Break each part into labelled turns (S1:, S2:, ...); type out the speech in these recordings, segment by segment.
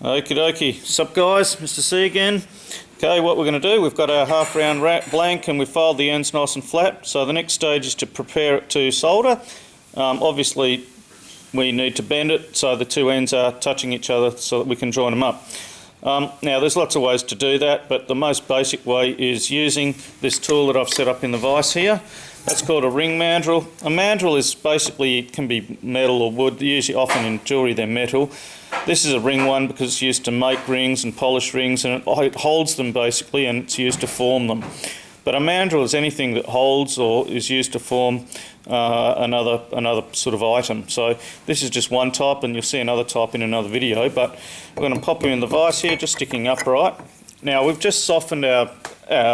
S1: Okie dokie. Sup guys, Mr. C again. Okay, what we're going to do, we've got our half round blank and we've filed the ends nice and flat. So the next stage is to prepare it to solder. Obviously we need to bend it so the two ends are touching each other so that we can join them up. Now there's lots of ways to do that, but the most basic way is using this tool that I've set up in the vise here. That's called a ring mandrel. A mandrel is basically, it can be metal or wood. Usually, often in jewellery they're metal. This is a ring one because it's used to make rings and polish rings, and it holds them basically, and it's used to form them. But a mandrel is anything that holds or is used to form another sort of item. So this is just one type, and you'll see another type in another video. But we're going to pop them in the vise here, just sticking upright. Now we've just softened our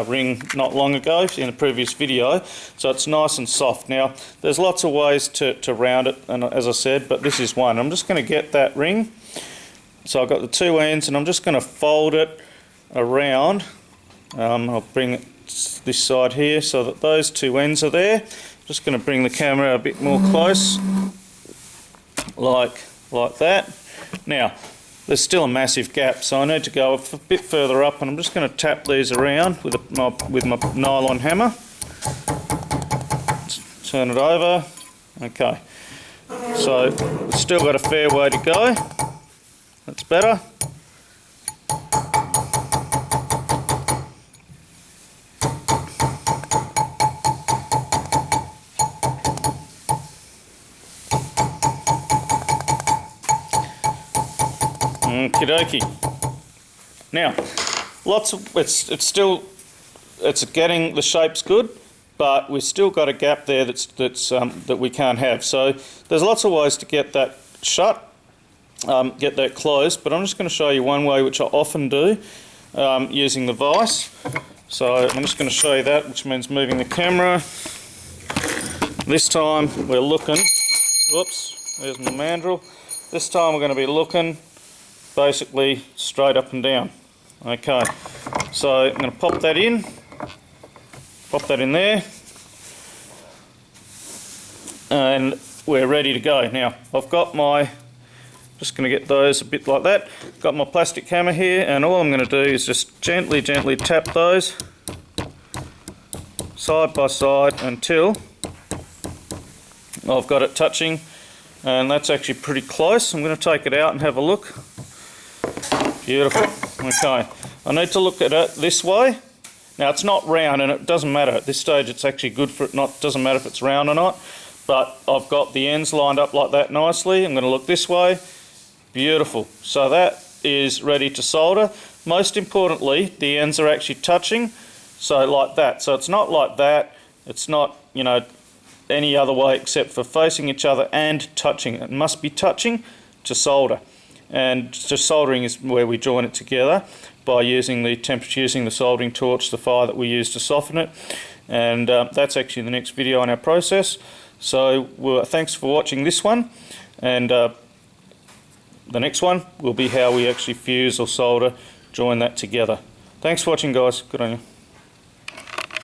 S1: ring not long ago in a previous video, so it's nice and soft. Now there's lots of ways to round it, and as I said, but this is one. I'm just going to get that ring. So I've got the two ends, and I'm just going to fold it around. I'll bring it this side here so that those two ends are there. Just going to bring the camera a bit more close, like that. Now there's still a massive gap, so I need to go a bit further up, and I'm just going to tap these around with my nylon hammer. Turn it over. Okay, so we've still got a fair way to go. That's better. Okie dokie. Now, it's getting the shapes good, but we've still got a gap there that we can't have. So there's lots of ways to get that shut, get that closed. But I'm just going to show you one way, which I often do, using the vise. So I'm just going to show you that, which means moving the camera. This time we're looking. Whoops, there's my mandrel. This time we're going to be looking basically straight up and down. Okay, so I'm going to pop that in there, and we're ready to go. Now I've got just going to get those a bit like that. Got my plastic hammer here, and all I'm going to do is just gently tap those side by side until I've got it touching, and that's actually pretty close. I'm going to take it out and have a look. Beautiful. Okay, I need to look at it this way. Now it's not round, and it doesn't matter at this stage. It's actually good for it. Doesn't matter if it's round or not. But I've got the ends lined up like that nicely. I'm going to look this way. Beautiful. So that is ready to solder. Most importantly, the ends are actually touching. So like that. So it's not like that. It's not, any other way except for facing each other and touching. It must be touching to solder. And just soldering is where we join it together by using the soldering torch, the fire that we use to soften it. And that's actually the next video on our process. So thanks for watching this one, and the next one will be how we actually fuse or solder, join that together. Thanks for watching guys, good on you.